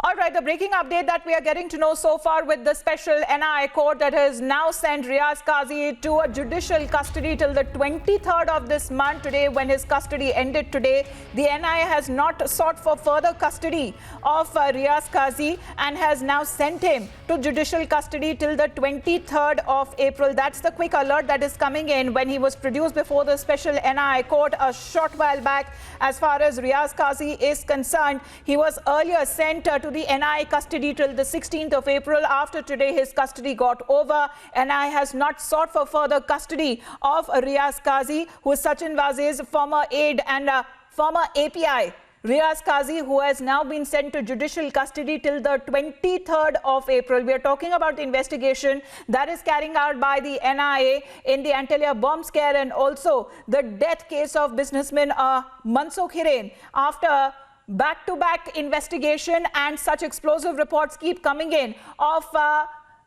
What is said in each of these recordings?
All right, the breaking update that we are getting to know so far with the special NIA court that has now sent Riaz Qazi to a judicial custody till the 23rd of this month today when his custody ended today. The NIA has not sought for further custody of Riaz Qazi and has now sent him to judicial custody till the 23rd of April. That's the quick alert that is coming in when he was produced before the special NIA court a short while back. As far as Riaz Qazi is concerned, he was earlier sent to the NIA custody till the 16th of April. After today, his custody got over. NIA has not sought for further custody of Riaz Qazi, who is Sachin Waze's former aide and former API. Riaz Qazi, who has now been sent to judicial custody till the 23rd of April. We are talking about the investigation that is carrying out by the NIA in the Antalya bomb scare and also the death case of businessman Mansukh Hiren. After back-to-back investigation and such explosive reports keep coming in of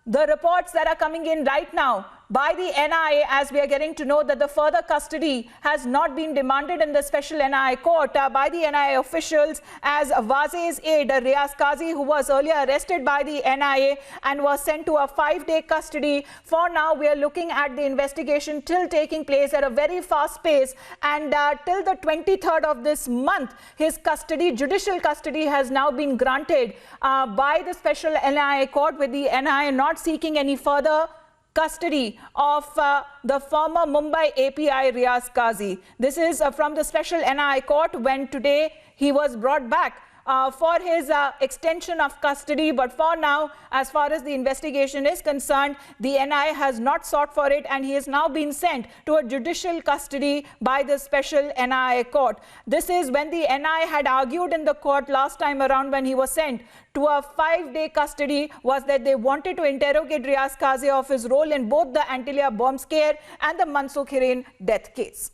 the reports that are coming in right now by the NIA, as we are getting to know that the further custody has not been demanded in the special NIA court by the NIA officials, as Waze's aide Riaz Qazi, who was earlier arrested by the NIA and was sent to a 5-day custody. For now, we are looking at the investigation till taking place at a very fast pace, and till the 23rd of this month, his custody, judicial custody, has now been granted by the special NIA court, with the NIA not seeking any further custody of the former Mumbai API Riaz Qazi. This is from the special NIA court when today he was brought back for his extension of custody. But for now, as far as the investigation is concerned, the NIA has not sought for it and he has now been sent to a judicial custody by the special NIA court. This is when the NIA had argued in the court last time around when he was sent to a 5-day custody, was that they wanted to interrogate Riaz Qazi of his role in both the Antalya bomb scare and the Mansukh Hiren death case.